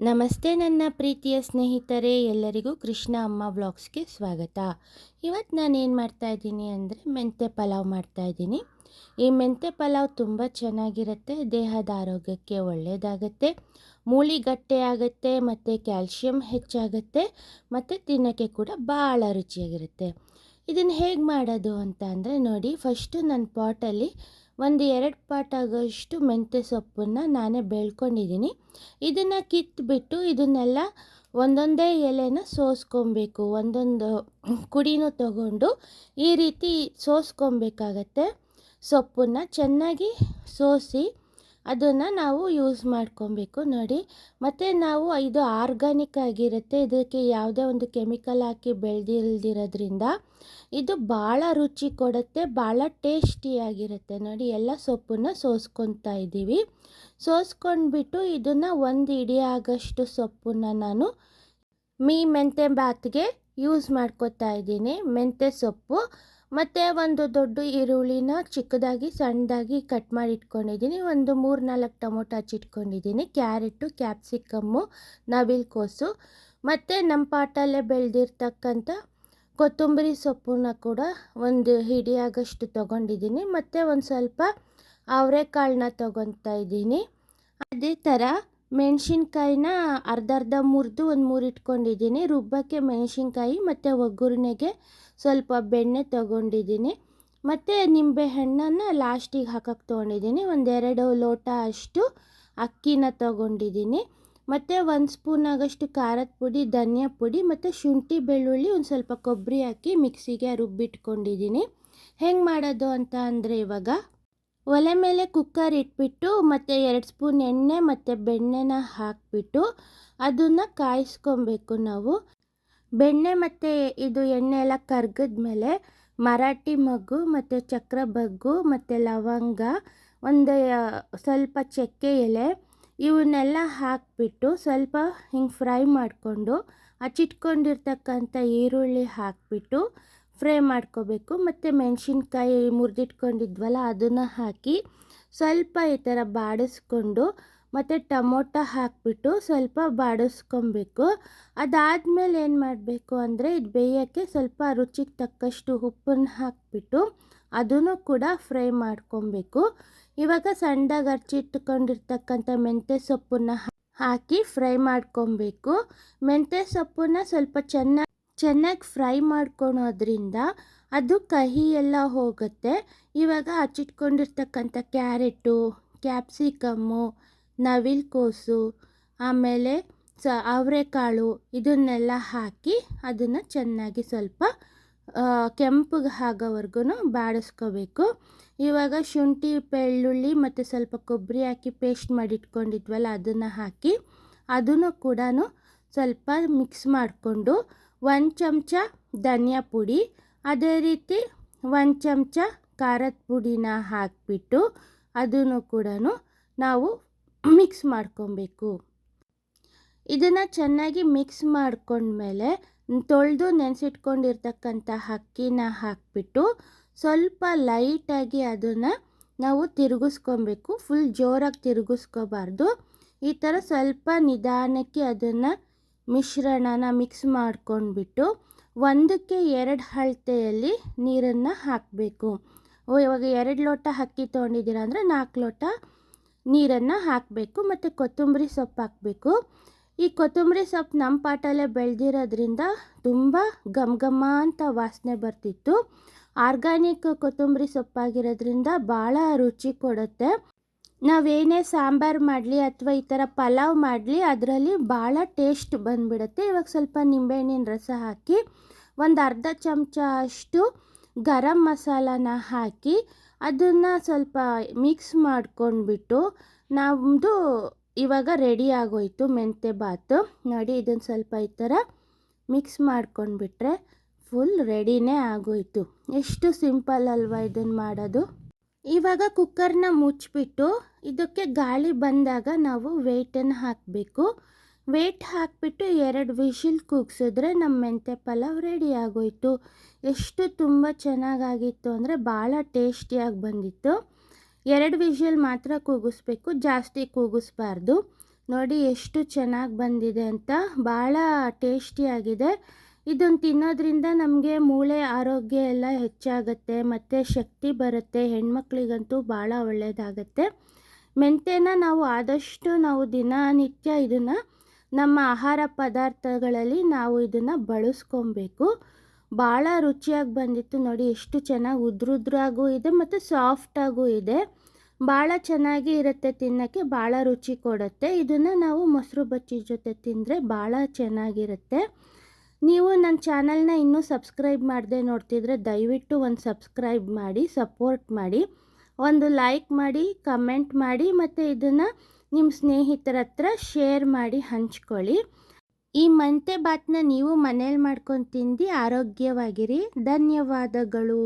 ನಮಸ್ತೆ ನನ್ನ ಪ್ರೀತಿಯ ಸ್ನೇಹಿತರೆ, ಎಲ್ಲರಿಗೂ ಕೃಷ್ಣ ಅಮ್ಮ ವ್ಲಾಗ್ಸ್ಗೆ ಸ್ವಾಗತ. ಇವತ್ತು ನಾನೇನು ಮಾಡ್ತಾಯಿದ್ದೀನಿ ಅಂದರೆ ಮೆಂತ್ಯ ಪಲಾವ್ ಮಾಡ್ತಾಯಿದ್ದೀನಿ. ಈ ಮೆಂತ್ಯ ಪಲಾವ್ ತುಂಬ ಚೆನ್ನಾಗಿರುತ್ತೆ, ದೇಹದ ಆರೋಗ್ಯಕ್ಕೆ ಒಳ್ಳೆಯದಾಗುತ್ತೆ, ಮೂಳಿಗಟ್ಟೆ ಆಗುತ್ತೆ ಮತ್ತು ಕ್ಯಾಲ್ಶಿಯಂ ಹೆಚ್ಚಾಗುತ್ತೆ ಮತ್ತು ತಿನ್ನೋಕ್ಕೆ ಕೂಡ ಭಾಳ ರುಚಿಯಾಗಿರುತ್ತೆ. ಇದನ್ನು ಹೇಗೆ ಮಾಡೋದು ಅಂತ ಅಂದರೆ ನೋಡಿ, ಫಸ್ಟು ನನ್ನ ಪಾಟಲ್ಲಿ ಒಂದು 2 ಪಾಟ್ ಆಗೋಷ್ಟು ಮೆಂತ್ಯ ಸೊಪ್ಪನ್ನು ನಾನೇ ಬೆಳ್ಕೊಂಡಿದ್ದೀನಿ. ಇದನ್ನು ಕಿತ್ಬಿಟ್ಟು ಇದನ್ನೆಲ್ಲ ಒಂದೊಂದೇ ಎಲೆನ ಸೋಸ್ಕೊಬೇಕು. ಒಂದೊಂದು ಕುಡಿನೂ ತಗೊಂಡು ಈ ರೀತಿ ಸೋಸ್ಕೊಬೇಕಾಗತ್ತೆ. ಸೊಪ್ಪನ್ನು ಚೆನ್ನಾಗಿ ಸೋಸಿ ಅದನ್ನು ನಾವು ಯೂಸ್ ಮಾಡ್ಕೊಬೇಕು ನೋಡಿ. ಮತ್ತು ನಾವು ಇದು ಆರ್ಗಾನಿಕ್ ಆಗಿರುತ್ತೆ, ಇದಕ್ಕೆ ಯಾವುದೇ ಒಂದು ಕೆಮಿಕಲ್ ಹಾಕಿ ಬೆಳೆದಿಲ್ದಿರೋದ್ರಿಂದ ಇದು ಭಾಳ ರುಚಿ ಕೊಡುತ್ತೆ, ಭಾಳ ಟೇಸ್ಟಿಯಾಗಿರುತ್ತೆ ನೋಡಿ. ಎಲ್ಲ ಸೊಪ್ಪನ್ನು ಸೋಸ್ಕೊತಾ ಇದ್ದೀವಿ. ಸೋಸ್ಕೊಂಡ್ಬಿಟ್ಟು ಇದನ್ನು ಒಂದು ಇಡೀ ಆಗೋಷ್ಟು ಸೊಪ್ಪನ್ನು ನಾನು ಮೆಂತ್ಯ ಬಾತ್ಗೆ ಯೂಸ್ ಮಾಡ್ಕೊತಾ ಇದ್ದೀನಿ. ಮೆಂತ್ಯ ಸೊಪ್ಪು ಮತ್ತು ಒಂದು ದೊಡ್ಡ ಈರುಳ್ಳಿನ ಚಿಕ್ಕದಾಗಿ ಸಣ್ಣದಾಗಿ ಕಟ್ ಮಾಡಿ ಇಟ್ಕೊಂಡಿದ್ದೀನಿ. ಒಂದು 3-4 ಟೊಮೊಟೊ ಹಚ್ಚಿಟ್ಕೊಂಡಿದ್ದೀನಿ. ಕ್ಯಾರೆಟು, ಕ್ಯಾಪ್ಸಿಕಮ್ಮು, ನವಿಲುಕೋಸು ಮತ್ತು ನಮ್ಮ ಪಾಟಲ್ಲೇ ಬೆಳೆದಿರ್ತಕ್ಕಂಥ ಕೊತ್ತಂಬರಿ ಸೊಪ್ಪನ್ನ ಕೂಡ ಒಂದು ಹಿಡಿಯಾಗಷ್ಟು ತೊಗೊಂಡಿದ್ದೀನಿ. ಮತ್ತು ಒಂದು ಸ್ವಲ್ಪ ಅವರೆಕಾಳನ್ನ ತೊಗೊತಾ ಇದ್ದೀನಿ. ಅದೇ ಥರ ಮೆಣಸಿನ್ಕಾಯಿನ ಅರ್ಧ ಮುರಿದು ಒಂದು 3 ಇಟ್ಕೊಂಡಿದ್ದೀನಿ. ರುಬ್ಬಕ್ಕೆ ಮೆಣಸಿನ್ಕಾಯಿ ಮತ್ತು ಒಗ್ಗರಣೆಗೆ ಸ್ವಲ್ಪ ಬೆಣ್ಣೆ ತೊಗೊಂಡಿದ್ದೀನಿ. ಮತ್ತು ನಿಂಬೆಹಣ್ಣನ್ನು ಲಾಸ್ಟಿಗೆ ಹಾಕಕ್ಕೆ ತೊಗೊಂಡಿದ್ದೀನಿ. 1-2 ಲೋಟ ಅಷ್ಟು ಅಕ್ಕಿನ ತೊಗೊಂಡಿದ್ದೀನಿ. ಮತ್ತು 1 ಸ್ಪೂನ್ ಆಗೋಷ್ಟು ಖಾರದ ಪುಡಿ, ಧನಿಯಾ ಪುಡಿ ಮತ್ತು ಶುಂಠಿ ಬೆಳ್ಳುಳ್ಳಿ ಒಂದು ಸ್ವಲ್ಪ ಕೊಬ್ಬರಿ ಹಾಕಿ ಮಿಕ್ಸಿಗೆ ರುಬ್ಬಿಟ್ಕೊಂಡಿದ್ದೀನಿ. ಹೆಂಗೆ ಮಾಡೋದು ಅಂತ ಅಂದರೆ, ಇವಾಗ ಒಲೆ ಮೇಲೆ ಕುಕ್ಕರ್ ಇಟ್ಬಿಟ್ಟು ಮತ್ತು 2 ಸ್ಪೂನ್ ಎಣ್ಣೆ ಮತ್ತು ಬೆಣ್ಣೆನ ಹಾಕಿಬಿಟ್ಟು ಅದನ್ನು ಕಾಯಿಸ್ಕೊಬೇಕು ನಾವು. ಬೆಣ್ಣೆ ಮತ್ತು ಇದು ಎಣ್ಣೆ ಎಲ್ಲ ಕರ್ಗಿದ್ಮೇಲೆ ಮರಾಠಿ ಮೊಗ್ಗು ಮತ್ತು ಚಕ್ರ ಬಗ್ಗು ಮತ್ತು ಲವಂಗ, ಒಂದು ಸ್ವಲ್ಪ ಚಕ್ಕೆ ಎಲೆ ಇವನ್ನೆಲ್ಲ ಹಾಕಿಬಿಟ್ಟು ಸ್ವಲ್ಪ ಹಿಂಗೆ ಫ್ರೈ ಮಾಡಿಕೊಂಡು ಹಚ್ಚಿಟ್ಕೊಂಡಿರ್ತಕ್ಕಂಥ ಈರುಳ್ಳಿ ಹಾಕಿಬಿಟ್ಟು ಫ್ರೈ ಮಾಡ್ಕೋಬೇಕು. ಮತ್ತು ಮೆಣಸಿನ್ಕಾಯಿ ಮುರಿದಿಟ್ಕೊಂಡಿದ್ವಲ್ಲ ಅದನ್ನು ಹಾಕಿ ಸ್ವಲ್ಪ ಈ ಥರ ಬಾಡಿಸ್ಕೊಂಡು ಮತ್ತು ಟೊಮೊಟೊ ಹಾಕಿಬಿಟ್ಟು ಸ್ವಲ್ಪ ಬಾಡಿಸ್ಕೊಬೇಕು. ಅದಾದಮೇಲೆ ಏನು ಮಾಡಬೇಕು ಅಂದರೆ, ಇದು ಬೇಯೋಕ್ಕೆ ಸ್ವಲ್ಪ ರುಚಿಗೆ ತಕ್ಕಷ್ಟು ಉಪ್ಪನ್ನು ಹಾಕಿಬಿಟ್ಟು ಅದನ್ನು ಕೂಡ ಫ್ರೈ ಮಾಡ್ಕೊಬೇಕು. ಇವಾಗ ಸಣ್ಣದಾಗಿ ಹಚ್ಚಿಟ್ಕೊಂಡಿರ್ತಕ್ಕಂಥ ಮೆಂತ್ಯ ಸೊಪ್ಪನ್ನು ಹಾಕಿ ಫ್ರೈ ಮಾಡ್ಕೊಬೇಕು. ಮೆಂತ್ಯ ಸೊಪ್ಪನ್ನು ಸ್ವಲ್ಪ ಚೆನ್ನಾಗಿ ಫ್ರೈ ಮಾಡ್ಕೊಳೋದ್ರಿಂದ ಅದು ಕಹಿ ಎಲ್ಲ ಹೋಗುತ್ತೆ. ಇವಾಗ ಹಚ್ಚಿಟ್ಕೊಂಡಿರ್ತಕ್ಕಂಥ ಕ್ಯಾರೆಟು, ಕ್ಯಾಪ್ಸಿಕಮ್ಮು, ನವಿಲುಕೋಸು ಆಮೇಲೆ ಅವರೆಕಾಳು ಇದನ್ನೆಲ್ಲ ಹಾಕಿ ಅದನ್ನು ಚೆನ್ನಾಗಿ ಸ್ವಲ್ಪ ಕೆಂಪಗೆ ಆಗೋವರೆಗೂ ಬಾಡಿಸ್ಕೋಬೇಕು. ಇವಾಗ ಶುಂಠಿ ಬೆಳ್ಳುಳ್ಳಿ ಮತ್ತು ಸ್ವಲ್ಪ ಕೊಬ್ಬರಿ ಹಾಕಿ ಪೇಸ್ಟ್ ಮಾಡಿ ಇಟ್ಕೊಂಡಿದ್ವಲ್ಲ ಅದನ್ನು ಹಾಕಿ ಅದನ್ನು ಕೂಡ ಸ್ವಲ್ಪ ಮಿಕ್ಸ್ ಮಾಡಿಕೊಂಡು 1 ಚಮಚ ಧನಿಯಾ ಪುಡಿ, ಅದೇ ರೀತಿ 1 ಚಮಚ ಖಾರದ ಪುಡಿನ ಹಾಕಿಬಿಟ್ಟು ಅದನ್ನು ಕೂಡ ನಾವು ಮಿಕ್ಸ್ ಮಾಡ್ಕೊಬೇಕು. ಇದನ್ನು ಚೆನ್ನಾಗಿ ಮಿಕ್ಸ್ ಮಾಡ್ಕೊಂಡ್ಮೇಲೆ ತೊಳೆದು ನೆನೆಸಿಟ್ಕೊಂಡಿರ್ತಕ್ಕಂಥ ಅಕ್ಕಿನ ಹಾಕಿಬಿಟ್ಟು ಸ್ವಲ್ಪ ಲೈಟಾಗಿ ಅದನ್ನು ನಾವು ತಿರುಗಿಸ್ಕೊಬೇಕು. ಫುಲ್ ಜೋರಾಗಿ ತಿರುಗಿಸ್ಕೋಬಾರ್ದು. ಈ ಥರ ಸ್ವಲ್ಪ ನಿಧಾನಕ್ಕೆ ಅದನ್ನು ಮಿಶ್ರಣನ ಮಿಕ್ಸ್ ಮಾಡ್ಕೊಂಡ್ಬಿಟ್ಟು 1ಕ್ಕೆ 2 ಅಳತೆಯಲ್ಲಿ ನೀರನ್ನು ಹಾಕಬೇಕು. ಇವಾಗ 2 ಲೋಟ ಅಕ್ಕಿ ತೊಗೊಂಡಿದ್ದೀರ ಅಂದರೆ 4 ಲೋಟ ನೀರನ್ನು ಹಾಕಬೇಕು. ಮತ್ತು ಕೊತ್ತಂಬರಿ ಸೊಪ್ಪು ಹಾಕಬೇಕು. ಈ ಕೊತ್ತಂಬರಿ ಸೊಪ್ಪು ನಮ್ಮ ಪಾಟಲ್ಲೇ ಬೆಳೆದಿರೋದ್ರಿಂದ ತುಂಬ ಘಮ ಅಂತ ವಾಸನೆ ಬರ್ತಿತ್ತು. ಆರ್ಗಾನಿಕ್ ಕೊತ್ತಂಬರಿ ಸೊಪ್ಪಾಗಿರೋದ್ರಿಂದ ಭಾಳ ರುಚಿ ಕೊಡುತ್ತೆ. ನಾವೇನೇ ಸಾಂಬಾರು ಮಾಡಲಿ ಅಥವಾ ಈ ಥರ ಪಲಾವ್ ಮಾಡಲಿ ಅದರಲ್ಲಿ ಭಾಳ ಟೇಸ್ಟ್ ಬಂದುಬಿಡುತ್ತೆ. ಇವಾಗ ಸ್ವಲ್ಪ ನಿಂಬೆಹಣ್ಣಿನ ರಸ ಹಾಕಿ ಒಂದು ಅರ್ಧ ಚಮಚ ಅಷ್ಟು ಗರಂ ಮಸಾಲಾನ ಹಾಕಿ ಅದನ್ನು ಸ್ವಲ್ಪ ಮಿಕ್ಸ್ ಮಾಡ್ಕೊಂಡ್ಬಿಟ್ಟು ನಮ್ಮದು ಇವಾಗ ರೆಡಿ ಆಗೋಯ್ತು ಮೆಂತ್ಯ ಬಾತು ನೋಡಿ. ಇದನ್ನು ಸ್ವಲ್ಪ ಈ ಥರ ಮಿಕ್ಸ್ ಮಾಡ್ಕೊಂಡ್ಬಿಟ್ರೆ ಫುಲ್ ರೆಡಿನೇ ಆಗೋಯ್ತು. ಎಷ್ಟು ಸಿಂಪಲ್ ಅಲ್ವಾ ಇದನ್ನು ಮಾಡೋದು. ಇವಾಗ ಕುಕ್ಕರ್ನ ಮುಚ್ಚಿಬಿಟ್ಟು ಇದಕ್ಕೆ ಗಾಳಿ ಬಂದಾಗ ನಾವು ವೆಯ್ಟನ್ನು ಹಾಕಬೇಕು. ವೆಯ್ಟ್ ಹಾಕಿಬಿಟ್ಟು 2 ವಿಷಿಲ್ ಕೂಗಿಸಿದ್ರೆ ನಮ್ಮ ಮೆಂತ್ಯ ಪಲಾವ್ ರೆಡಿ ಆಗೋಯ್ತು. ಎಷ್ಟು ತುಂಬ ಚೆನ್ನಾಗಾಗಿತ್ತು ಅಂದರೆ ಭಾಳ ಟೇಸ್ಟಿಯಾಗಿ ಬಂದಿತ್ತು. 2 ವಿಷಲ್ ಮಾತ್ರ ಕೂಗಿಸ್ಬೇಕು, ಜಾಸ್ತಿ ಕೂಗಿಸ್ಬಾರ್ದು. ನೋಡಿ ಎಷ್ಟು ಚೆನ್ನಾಗಿ ಬಂದಿದೆ ಅಂತ. ಭಾಳ ಟೇಸ್ಟಿಯಾಗಿದೆ. ಇದನ್ನು ತಿನ್ನೋದ್ರಿಂದ ನಮಗೆ ಮೂಳೆ ಆರೋಗ್ಯ ಎಲ್ಲ ಹೆಚ್ಚಾಗುತ್ತೆ ಮತ್ತು ಶಕ್ತಿ ಬರುತ್ತೆ. ಹೆಣ್ಮಕ್ಳಿಗಂತೂ ಭಾಳ ಒಳ್ಳೆಯದಾಗತ್ತೆ. ಮೆಂತ್ಯನ ನಾವು ಆದಷ್ಟು ದಿನನಿತ್ಯ ಇದನ್ನು ನಮ್ಮ ಆಹಾರ ಪದಾರ್ಥಗಳಲ್ಲಿ ನಾವು ಇದನ್ನು ಬಳಸ್ಕೊಬೇಕು. ಭಾಳ ರುಚಿಯಾಗಿ ಬಂದಿತ್ತು ನೋಡಿ, ಎಷ್ಟು ಚೆನ್ನಾಗಿ ಉದ್ರುದ್ರಾಗೂ ಇದೆ ಮತ್ತು ಸಾಫ್ಟಾಗೂ ಇದೆ. ಭಾಳ ಚೆನ್ನಾಗಿ ಇರುತ್ತೆ ತಿನ್ನೋಕ್ಕೆ, ಭಾಳ ರುಚಿ ಕೊಡುತ್ತೆ. ಇದನ್ನು ನಾವು ಮೊಸರು ಬಜ್ಜಿ ಜೊತೆ ತಿಂದರೆ ಭಾಳ ಚೆನ್ನಾಗಿರುತ್ತೆ. ನೀವು ನನ್ನ ಚಾನಲ್ನ ಇನ್ನೂ ಸಬ್ಸ್ಕ್ರೈಬ್ ಮಾಡದೆ ನೋಡ್ತಿದ್ರೆ ದಯವಿಟ್ಟು ಒಂದು ಸಬ್ಸ್ಕ್ರೈಬ್ ಮಾಡಿ, ಸಪೋರ್ಟ್ ಮಾಡಿ, ಒಂದು ಲೈಕ್ ಮಾಡಿ, ಕಮೆಂಟ್ ಮಾಡಿ ಮತ್ತು ಇದನ್ನು ನಿಮ್ಮ ಸ್ನೇಹಿತರ ಹತ್ರ ಶೇರ್ ಮಾಡಿ ಹಂಚ್ಕೊಳ್ಳಿ. ಈ ಮೆಂತ್ಯ ಬಾತನ್ನ ನೀವು ಮನೇಲಿ ಮಾಡ್ಕೊಂಡು ತಿಂದು ಆರೋಗ್ಯವಾಗಿರಿ. ಧನ್ಯವಾದಗಳು.